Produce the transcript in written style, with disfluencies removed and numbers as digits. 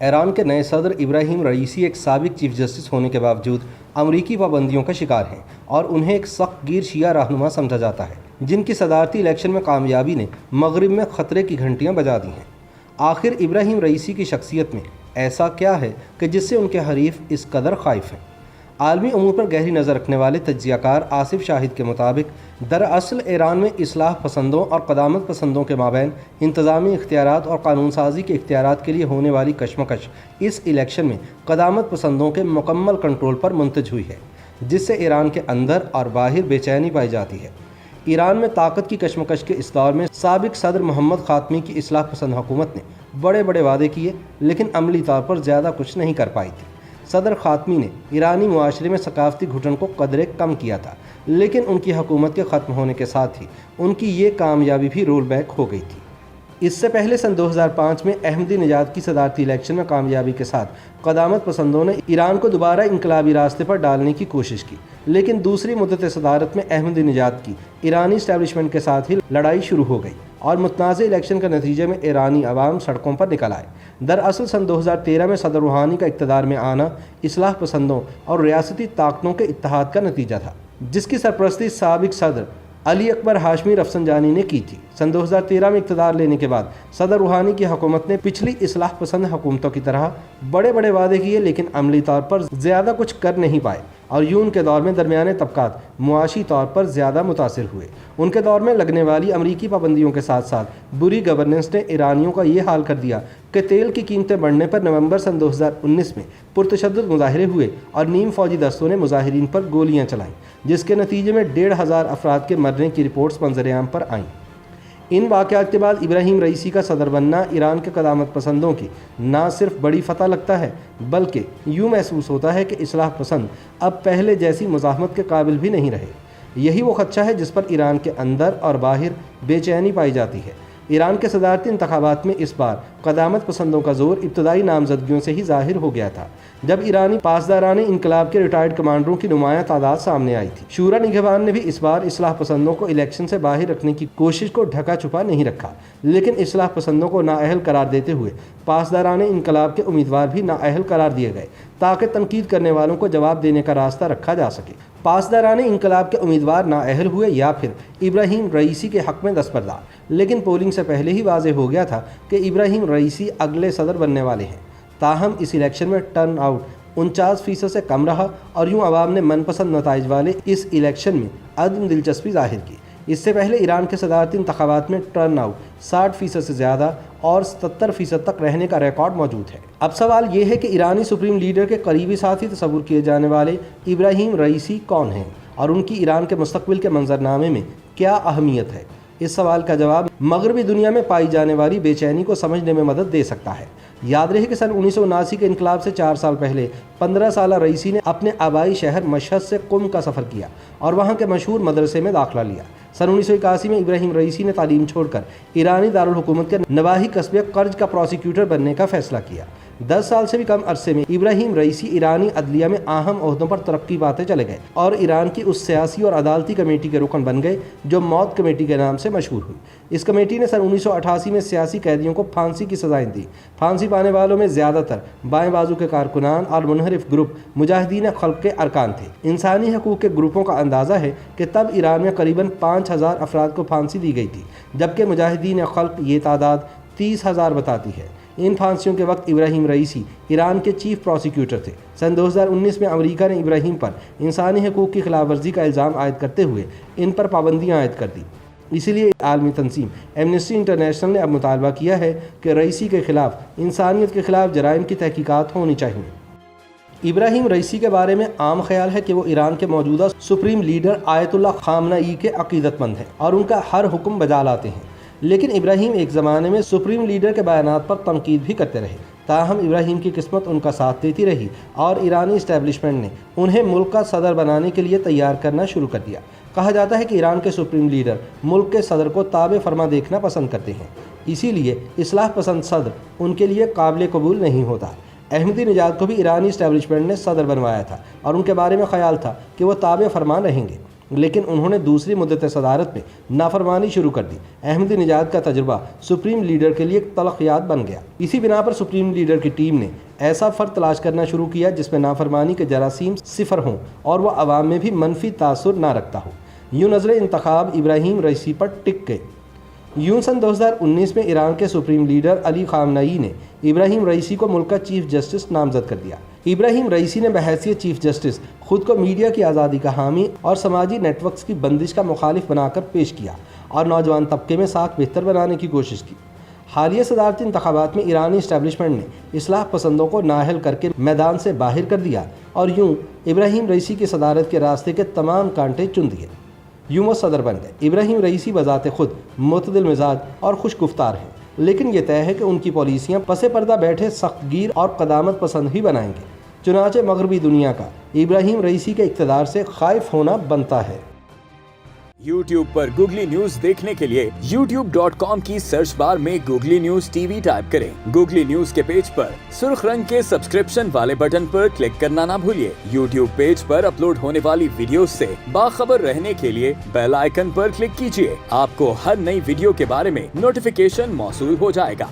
ایران کے نئے صدر ابراہیم رئیسی ایک سابق چیف جسٹس ہونے کے باوجود امریکی پابندیوں کا شکار ہیں اور انہیں ایک سخت گیر شیعہ رہنما سمجھا جاتا ہے، جن کی صدارتی الیکشن میں کامیابی نے مغرب میں خطرے کی گھنٹیاں بجا دی ہیں۔ آخر ابراہیم رئیسی کی شخصیت میں ایسا کیا ہے کہ جس سے ان کے حریف اس قدر خائف ہیں؟ عالمی امور پر گہری نظر رکھنے والے تجزیہ کار آصف شاہد کے مطابق دراصل ایران میں اصلاح پسندوں اور قدامت پسندوں کے مابین انتظامی اختیارات اور قانون سازی کے اختیارات کے لیے ہونے والی کشمکش اس الیکشن میں قدامت پسندوں کے مکمل کنٹرول پر منتج ہوئی ہے، جس سے ایران کے اندر اور باہر بے چینی پائی جاتی ہے۔ ایران میں طاقت کی کشمکش کے اس دور میں سابق صدر محمد خاتمی کی اصلاح پسند حکومت نے بڑے بڑے وعدے کیے، لیکن عملی طور پر زیادہ کچھ نہیں کر پائی تھی۔ صدر خاتمی نے ایرانی معاشرے میں ثقافتی گھٹن کو قدرے کم کیا تھا، لیکن ان کی حکومت کے ختم ہونے کے ساتھ ہی ان کی یہ کامیابی بھی رول بیک ہو گئی تھی۔ اس سے پہلے سن 2005 میں احمدی نژاد کی صدارتی الیکشن میں کامیابی کے ساتھ قدامت پسندوں نے ایران کو دوبارہ انقلابی راستے پر ڈالنے کی کوشش کی، لیکن دوسری مدت صدارت میں احمدی نژاد کی ایرانی اسٹیبلشمنٹ کے ساتھ ہی لڑائی شروع ہو گئی اور متنازع الیکشن کے نتیجے میں ایرانی عوام سڑکوں پر نکل آئے۔ دراصل سن 2013 میں صدر روحانی کا اقتدار میں آنا اصلاح پسندوں اور ریاستی طاقتوں کے اتحاد کا نتیجہ تھا، جس کی سرپرستی سابق صدر علی اکبر ہاشمی رفسنجانی نے کی تھی۔ سن 2013 میں اقتدار لینے کے بعد صدر روحانی کی حکومت نے پچھلی اصلاح پسند حکومتوں کی طرح بڑے بڑے وعدے کیے، لیکن عملی طور پر زیادہ کچھ کر نہیں پائے، اور یوں کے دور میں درمیانے طبقات معاشی طور پر زیادہ متاثر ہوئے۔ ان کے دور میں لگنے والی امریکی پابندیوں کے ساتھ ساتھ بری گورننس نے ایرانیوں کا یہ حال کر دیا کہ تیل کی قیمتیں بڑھنے پر نومبر سن 2019 میں پرتشدد مظاہرے ہوئے اور نیم فوجی دستوں نے مظاہرین پر گولیاں چلائیں، جس کے نتیجے میں 1,500 افراد کے مرنے کی رپورٹس منظر عام پر آئیں۔ ان واقعات کے بعد ابراہیم رئیسی کا صدر بننا ایران کے قدامت پسندوں کی نہ صرف بڑی فتح لگتا ہے، بلکہ یوں محسوس ہوتا ہے کہ اصلاح پسند اب پہلے جیسی مزاحمت کے قابل بھی نہیں رہے۔ یہی وہ خدشہ ہے جس پر ایران کے اندر اور باہر بے چینی پائی جاتی ہے۔ ایران کے صدارتی انتخابات میں اس بار قدامت پسندوں کا زور ابتدائی نامزدگیوں سے ہی ظاہر ہو گیا تھا، جب ایرانی پاسداران انقلاب کے ریٹائرڈ کمانڈروں کی نمایاں تعداد سامنے آئی تھی۔ شورا نگہبان نے بھی اس بار اصلاح پسندوں کو الیکشن سے باہر رکھنے کی کوشش کو ڈھکا چھپا نہیں رکھا، لیکن اصلاح پسندوں کو نااہل قرار دیتے ہوئے پاسداران انقلاب کے امیدوار بھی نااہل قرار دیے گئے، تاکہ تنقید کرنے والوں کو جواب دینے کا راستہ رکھا جا سکے۔ پاسداران انقلاب کے امیدوار نااہل ہوئے یا پھر ابراہیم رئیسی کے حق میں دستبردار، لیکن پولنگ سے پہلے ہی واضح ہو گیا تھا کہ ابراہیم رئیسی اگلے صدر بننے والے ہیں۔ تاہم اس الیکشن میں ٹرن آؤٹ 49% سے کم رہا اور یوں عوام نے من پسند نتائج والے اس الیکشن میں عدم دلچسپی ظاہر کی۔ اس سے پہلے ایران کے صدارتی انتخابات میں ٹرن آؤٹ 60% سے زیادہ اور 77% تک رہنے کا ریکارڈ موجود ہے۔ اب سوال یہ ہے کہ ایرانی سپریم لیڈر کے قریبی ساتھی تصور کیے جانے والے ابراہیم رئیسی کون ہیں اور ان کی ایران کے مستقبل کے منظرنامے میں کیا اہمیت ہے؟ اس سوال کا جواب مغربی دنیا میں پائی جانے والی بے چینی کو سمجھنے میں مدد دے سکتا ہے۔ یاد رہے کہ سن 1979 کے انقلاب سے 4 سال پہلے 15 سالہ رئیسی نے اپنے آبائی شہر مشہد سے قم کا سفر کیا اور وہاں کے مشہور مدرسے میں داخلہ لیا۔ سن 1981 میں ابراہیم رئیسی نے تعلیم چھوڑ کر ایرانی دارالحکومت کے نواحی قصبے کرج کا پروسیکیوٹر بننے کا فیصلہ کیا۔ 10 سال سے بھی کم عرصے میں ابراہیم رئیسی ایرانی عدلیہ میں اہم عہدوں پر ترقی پاتے چلے گئے اور ایران کی اس سیاسی اور عدالتی کمیٹی کے رکن بن گئے جو موت کمیٹی کے نام سے مشہور ہوئی۔ اس کمیٹی نے سن 1988 میں سیاسی قیدیوں کو پھانسی کی سزائیں دی۔ پھانسی پانے والوں میں زیادہ تر بائیں بازو کے کارکنان اور منحرف گروپ مجاہدین خلق کے ارکان تھے۔ انسانی حقوق کے گروپوں کا اندازہ ہے کہ تب ایران میں قریباً 5,000 افراد کو پھانسی دی گئی تھی، جبکہ مجاہدین خلق یہ تعداد 30,000 بتاتی ہے۔ ان پھانسیوں کے وقت ابراہیم رئیسی ایران کے چیف پروسیکیوٹر تھے۔ سن 2019 میں امریکہ نے ابراہیم پر انسانی حقوق کی خلاف ورزی کا الزام عائد کرتے ہوئے ان پر پابندیاں عائد کر دی۔ اسی لیے عالمی تنظیم ایمنسٹی انٹرنیشنل نے اب مطالبہ کیا ہے کہ رئیسی کے خلاف انسانیت کے خلاف جرائم کی تحقیقات ہونی چاہیے۔ ابراہیم رئیسی کے بارے میں عام خیال ہے کہ وہ ایران کے موجودہ سپریم لیڈر آیت اللہ خامنئی کے عقیدت مند ہیں اور ان کا ہر حکم بجا لاتے ہیں، لیکن ابراہیم ایک زمانے میں سپریم لیڈر کے بیانات پر تنقید بھی کرتے رہے۔ تاہم ابراہیم کی قسمت ان کا ساتھ دیتی رہی اور ایرانی اسٹیبلشمنٹ نے انہیں ملک کا صدر بنانے کے لیے تیار کرنا شروع کر دیا۔ کہا جاتا ہے کہ ایران کے سپریم لیڈر ملک کے صدر کو تابع فرما دیکھنا پسند کرتے ہیں، اسی لیے اصلاح پسند صدر ان کے لیے قابل قبول نہیں ہوتا۔ احمدی نژاد کو بھی ایرانی اسٹیبلشمنٹ نے صدر بنوایا تھا اور ان کے بارے میں خیال تھا کہ وہ تابع فرمان رہیں گے۔ لیکن انہوں نے دوسری مدت صدارت میں نافرمانی شروع کر دی۔ احمدی نژاد کا تجربہ سپریم لیڈر کے لیے ایک تلخ یاد بن گیا۔ اسی بنا پر سپریم لیڈر کی ٹیم نے ایسا فرد تلاش کرنا شروع کیا جس میں نافرمانی کے جراثیم صفر ہوں اور وہ عوام میں بھی منفی تاثر نہ رکھتا ہو۔ یوں نظر انتخاب ابراہیم رئیسی پر ٹک گئے۔ یوں سن 2019 میں ایران کے سپریم لیڈر علی خامنئی نے ابراہیم رئیسی کو ملک کا چیف جسٹس نامزد کر دیا۔ ابراہیم رئیسی نے بحیثیت چیف جسٹس خود کو میڈیا کی آزادی کا حامی اور سماجی نیٹ ورکس کی بندش کا مخالف بنا کر پیش کیا اور نوجوان طبقے میں ساکھ بہتر بنانے کی کوشش کی۔ حالیہ صدارتی انتخابات میں ایرانی اسٹیبلشمنٹ نے اصلاح پسندوں کو نااہل کر کے میدان سے باہر کر دیا اور یوں ابراہیم رئیسی کی صدارت کے راستے کے تمام کانٹے چن دیے۔ یوں وہ صدر بن گئے۔ ابراہیم رئیسی بذات خود معتدل مزاج اور خوش گفتار ہیں، لیکن یہ طے ہے کہ ان کی پالیسیاں پس پردہ بیٹھے سخت گیر اور قدامت پسند ہی بنائیں گے۔ چنانچہ مغربی دنیا کا ابراہیم رئیسی کے اقتدار سے خائف ہونا بنتا ہے۔ YouTube پر گوگلی نیوز دیکھنے کے لیے youtube.com کی سرچ بار میں googly news T V type کریں۔ گوگلی نیوز کے پیج پر سرخ رنگ کے سبسکرپشن والے بٹن پر کلک کرنا نہ بھولیے۔ YouTube پیج پر اپلوڈ ہونے والی ویڈیوز سے باخبر رہنے کے لیے بیل آئیکن پر کلک کیجیے۔ آپ کو ہر نئی ویڈیو کے بارے میں نوٹیفیکیشن موصول ہو جائے گا۔